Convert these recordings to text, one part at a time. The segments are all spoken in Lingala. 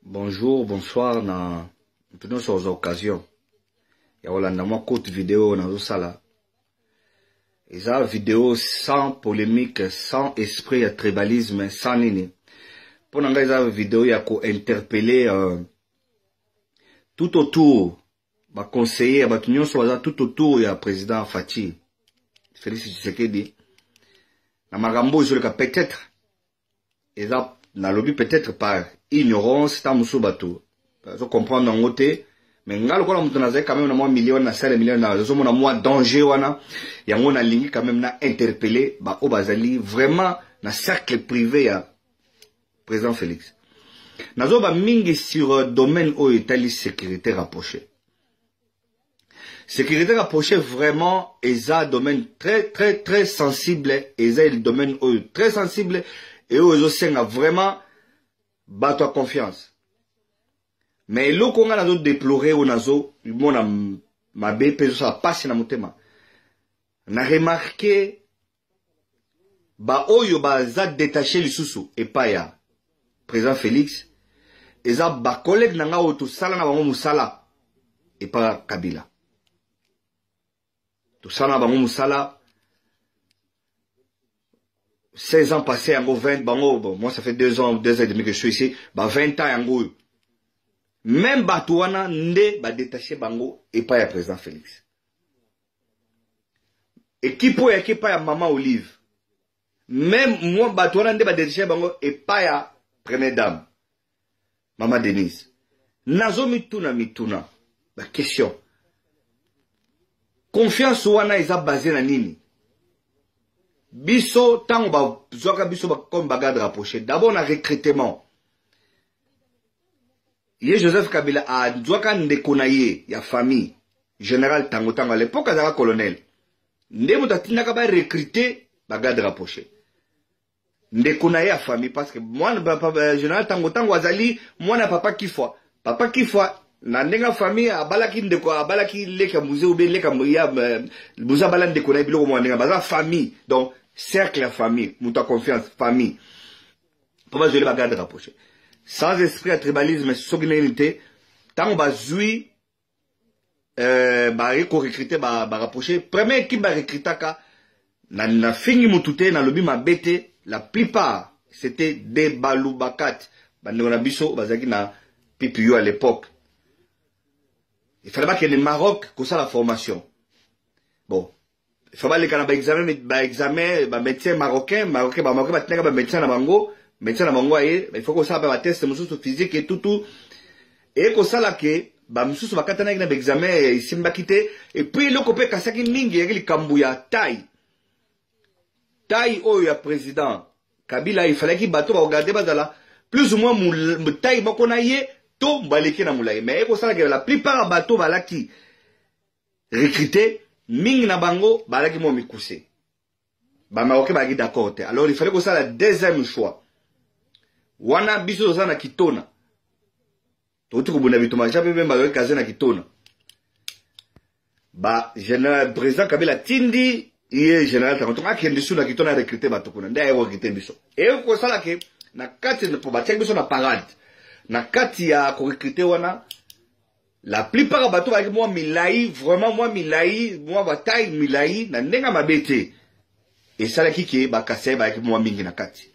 Bonjour, bonsoir, na mpino sur occasion. Ya olanda moi courte vidéo na sala. Eza vidéo sans polémique, sans esprit de tribalisme, sans nini. Pour nga eza vidéo ya ko interpeller tout autour ba conseiller ba tunyo so tout autour ya président Fati. Félix Tshisekedi. Na magambo zo le peut-être eza na lobby peut-être par ignorance ta musu bato. Zo comprendre ngote mais ngalo ko na mutu na zai quand même na moi million na sale million na zo mona moi danger wana yango na lingi quand même na interpeller ba obazali vraiment na cercle privé ya président Félix. Nazo ba mingi sur domaine o etali sécurité rapprochée. Sécurité rapprochée vraiment eza domaine très sensible, eza le domaine o très sensible et aux senga vraiment bato à confiance. Mais lo konga nazo déplorer o nazo mona mabe peso sa passe na motema. Na remarqué ba oyo ba za détaché lisusu et pas ya président Félix eza ba collègue nanga o to sala na bango musala et pas Kabila. To sala na bango musala 16 ans passés, en 20, bon, moi ça fait 2 ans et demi que je suis ici, 20 ans en même Batouana ne ba détaché bango et pas ya président Félix. Équipe ya maman Olive. Même moi Batouana ne ba détaché bango et pas ya première dame. Maman Denise. Nazo mituna. La question. Confiance wana eza basé na nini? Biso tango ba zoka biso ba comme bagade rapproché. D'abord na recrutement. Ye Joseph Kabila a zoka ndekona ye ya famille général tango à l'époque azaka colonel. Nde mutatina ka ba recruter bagade rapproché. Ndekona ye ya famille parce que moi papa général tango azali moi na papa kifwa na ndenga famille abalaki ndeko abalaki leka musée ou bien leka ya buza bala ndekona biloko mo ndenga baza famille donc cercle la famille, muta confiance, famille. Pour pas jouer les bagages rapprochés. Sans esprit à tribalisme, soguinité, tant on va jouer, recruter, rapprocher. Première équipe, recruter, na fini moutouté, na lobby ma bête, la plupart, c'était des baloubakat. On a biso, bazaki na pipiyo à l'époque. Il fallait pas qu'il y ait le Maroc, que ça la formation. Bon. Il faut pas les canaux examen médecin marocain médecin na bango il faut que ça ba test mususu physique et tout et que ça là que ba mususu bakatana na examen ici mbakite et puis le copé kasaki mingi yeli kambuya taille oyo ya président Kabila il fallait qu'il bateau regarder bazala plus ou moins taille makona ye to mbaleki na mulai mais que ça là que la plupart bateau balaki recruter Ming na bango, balaki mo mikuse. Ba marocain bagi d'accord. Alors il fallait que ça la deuxième choix. Wana biso za na kitona. Totu kubuna bituma jabe même ba kaze na kitona. Ba général président Kabila tindi ie général tango a kendi su na kitona recruter batukuna. Nda ayo recruter biso. Et ko sala ke na kati na pobatia biso na parade. Na kati ya ko recruter wana la plupart bateaux avec moi milai vraiment moi bataille milai na ndenga mabete et ça la kiki ba kasai ba avec moi mingi na kati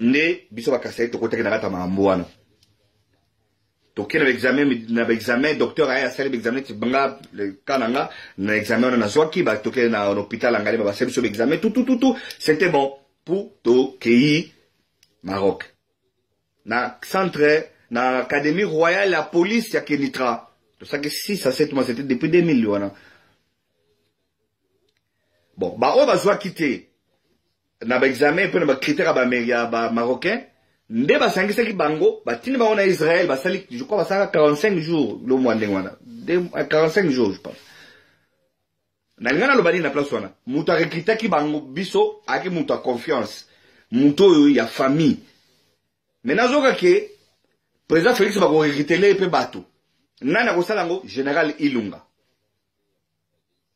ne biso ba kasai to koteka na kata mambo wana to kena examen docteur aya sali examen tibanga le kananga na examen na zwaki ba to kena na hôpital angale ba sali so examen tout c'était bon pour to kei Maroc na centre na Académie Royale la police ya Kenitra. C'est ça que 6 à 7 mois, c'était depuis 2000. Bon, on va soit quitter. Na ba examen, puis na ba critère ba marocain. Nde ba sangisa ki bango, ba tini ba on a Israël, ba sali, je crois, ba sanga 45 jours, le mois d'engwana. 45 jours, je pense. Na ngana lo bani na place wana. Muta recruter ki bango, biso, aki muta confiance. Muto ya famille. Mais nazoka ke, président Félix va recruter les bateaux. Nana Rosalango, général Ilunga.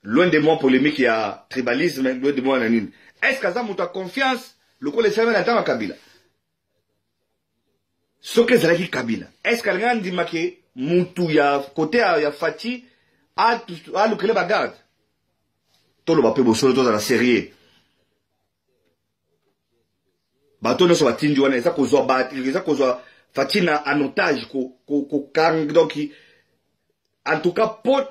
Loin de moi polémique, il y a tribalisme, loin de moi nanine. Est-ce que ça m'a confiance, le coup les serveurs n'attendent à Kabila? Ce que c'est Kabila. Est-ce qu'elle a dit que Moutou ya côté ya Fati a le que le bagarre. Tout le bapé bossolo dans la série. Bato ne soit tindu wana eza kozwa bat, eza kozwa Fati na en otage ko kang donc en tout cas pot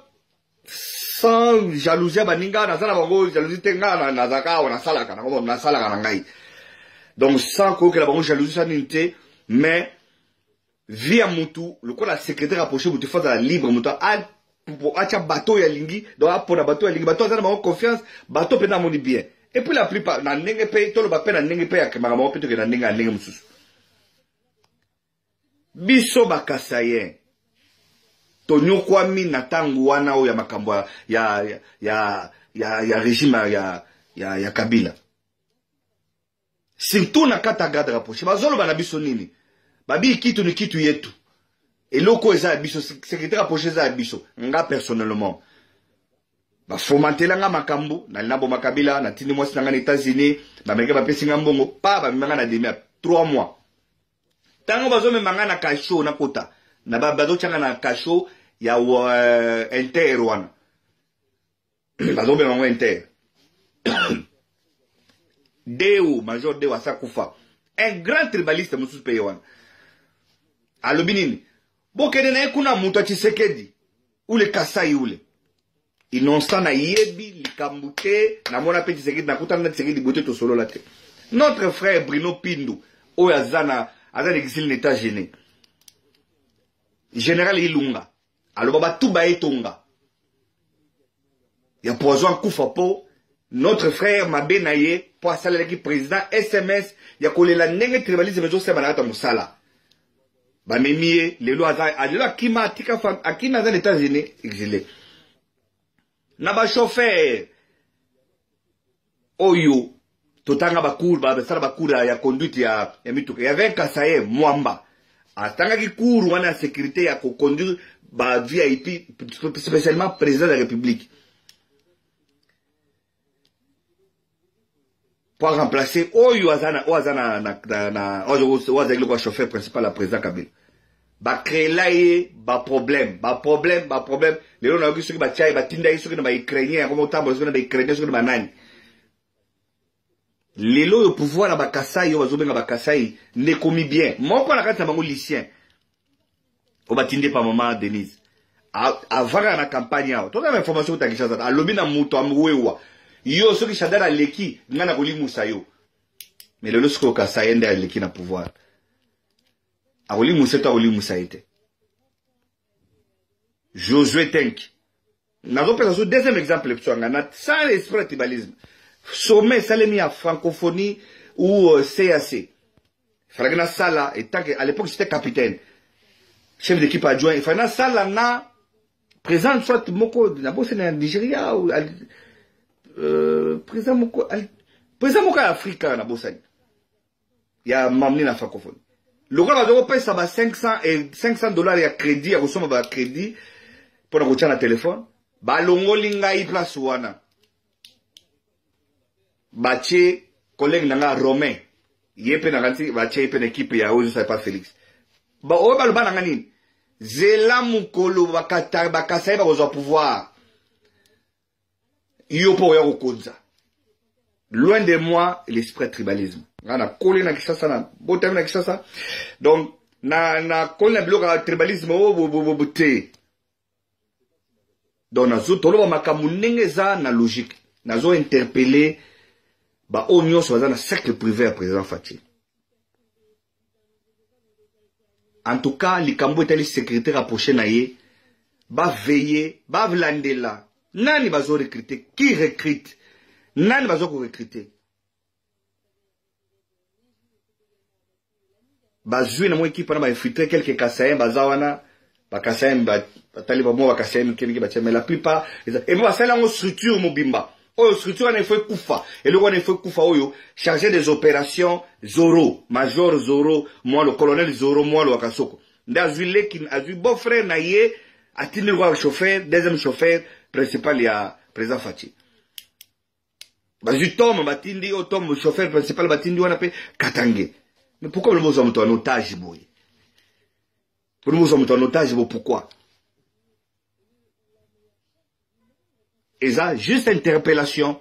sans jalousie baninga na sala bango jalousie tenga na zaka na salaka na salaka na ngai. Donc sans que la bango jalousie ça n'était mais via Moutou, le quoi la secrétaire approché Moutou face à la libre Moutou a pour acha bateau ya lingi donc pour la bateau ya lingi bateau ça na confiance bateau peut na moni bien et puis la plupart na ndenge pe to le bape na ndenge pe ya kema mo peut que na ndenge ndenge mususu biso bakasayen to nyokwami na tangu wana o ya makambo ya régime ya Kabila surtout na kata garde rapproché bazolo bana biso nini babi kitu ni kitu yetu eloko eza biso secrétaire approché za biso nga personnellement ba fomantela nga makambo na linabo makabila na tini mwasi nga na États-Unis ba meka ba pesi nga mbongo pa ba manga na demi 3 mois tango bazo me manga na kasho na kota na ba bazo changa na kasho ya inter wana bazo me manga inter Deo major Deo asakufa un grand tribaliste mususu pe wana alobinini bokende na kuna mutu Tshisekedi ule Kasai ule inonsa na yebi likambute na mona pe Tshisekedi na kutana na Tshisekedi bote to solo la te notre frère Bruno Pindu oyo azana exil n'état gêné général Ilunga aloba batuba etonga ya poison kufa po notre frère Mabenaye pour asala ki président SMS ya kolela ndenge tribalisme zo sema na ata musala bamemie lelo azalo akima atika fam akina za États-Unis exilé na ba chauffeur oyo totanga bakour ba sala bakour ya conduite ya mituka ya avec Kasaye Mwamba atanga ki cour wana sécurité ya ko conduire ba VIP spécialement président de la République pour remplacer oyo azana na oyo azali ko chauffeur principal la président Kabila ba créer là ba problème lelo na yoki soki ba chai ba tinda soki na ba ukrainien comme autant soki na ba ukrainien soki na ba nani lelo le pouvoir na ba Kasai yo bazobenga ba Kasai ne komi bien moko na kati na bango lycéen o ba tinde pa maman Denise avant na campagne yao to na information utakisha za alobi na muto amwewa yo soki shadara leki ngana kolimusa yo mais lelo soki Kasai ende leki na pouvoir Aoli Mousseta Oli Moussaïte. Josué Tenk. Nous avons deuxième exemple, sans esprit tribalisme. Sommet, ça mis à francophonie ou CAC. Fragna Sala, et tant qu'à l'époque c'était capitaine, chef d'équipe adjoint, il fallait Sala na présent soit Moko, d'abord c'est en Nigeria ou présent Moko africain, na Bossani. Il y a mamni na francophonie. Le gars va payer ça va 500 $ à crédit, à recevoir un crédit pour le retirer le téléphone. Ba longo linga i place wana. Bache collègue nanga Romain. Yepe na ganti bache yepe na équipe ya Ozo ça pas Félix. Ba o ba lobana ngani. Zela mukolo bakata bakasai ba kozo pouvoir. Yo po ya kokonza. Loin de moi l'esprit tribalisme. Na kole na Kinshasa na botem na Kinshasa. Donc na kole na bloka tribalisme o bote. Donc nazo tolo makamu ndenge za na logique. Nazo interpeller ba onyo so na cercle privé à président Fati. En tout cas, likambo etali secrétaire approché na ye ba veiller, ba vlandela. Nani bazo recruter? Qui recrute? Nani bazo ko recruter? Bazui na mo équipe na ba infiltrer quelques Kasayen bazawana ba Kasayen ba taliba mo ba Kasayen keniki ba mais la plupart et moi ça là on structure mobimba oyo structure na faut kufa et le roi na faut kufa oyo chargé des opérations Zoro major Zoro moi le colonel Zoro moi le Wakasoko ndazui lekin azui beau frère na ye atini roi chauffeur deuxième chauffeur principal ya président Fati bazui Tom batindi o Tom chauffeur principal batindi wana pe Katange. Mais pourquoi le mot en otage, boy? Pour nous sommes en otage, pourquoi? Et ça, juste interpellation.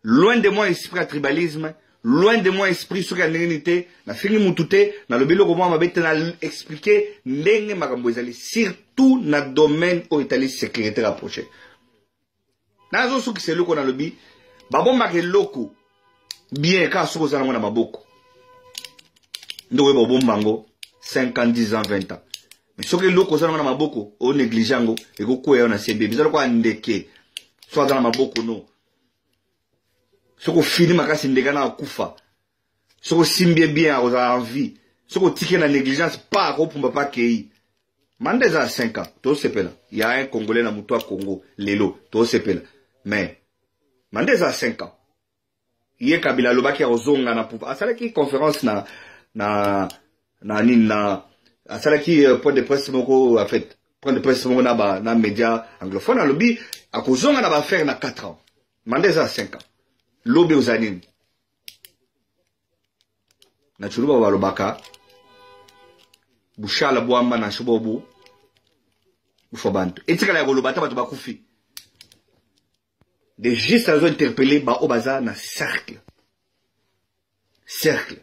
Loin de moi esprit à tribalisme, loin de moi esprit sur la négrité, na fini mutute, na le bilo comment m'a expliquer ndenge makambo ezali, surtout na domaine où est allé sécurité rapproché. Na zo sou ki se loko na lobi, babon make loko bien ka soko za na maboko. Ndo we babon bango 5 ans, 10 ans, 20 ans. Mais soki loko za na maboko o négligeango e ko ko ya na sembe bizalo ko andeke. Soit dans maboko no. Soko fini makasi ndeka na kufa. Soko simbie bien aux envie. Soko tike na négligence pas ko pumba pa kei. Mandeza 5 ans, to sepela. Il y a un Congolais na muto Congo, lelo, to sepela. Mais Mandeza 5 ans. Iye Kabila lobaki ozonga na pouvoir. Asala ki conférence na asala ki point de presse moko en fait, point de presse moko na média anglophone na lobby akozonga na ba faire na 4 ans. Mandeza 5 ans. Lobby aux anines. Na chuluba wa lobaka. Bushala bwamba na shubobu. Bufobantu. Etika la golobata batu bakufi. Des gestes à interpeller ba obaza na cercle. Cercle.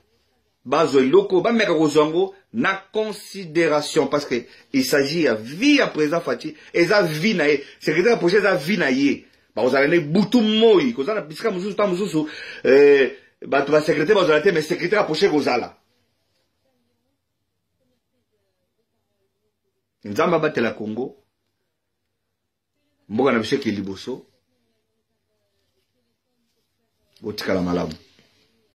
Bazo loko ba meka kozongo na considération parce que il s'agit à vie à présent fati et ça vie na ye. Secrétaire projet ça vie na ye. Ba ozalane butu moi kozana bisika mususu ta mususu ba tu ba secrétaire ba ozalate mais secrétaire projet kozala. Nzamba batela Congo. Mboka na bisheki liboso. Botika la malamu.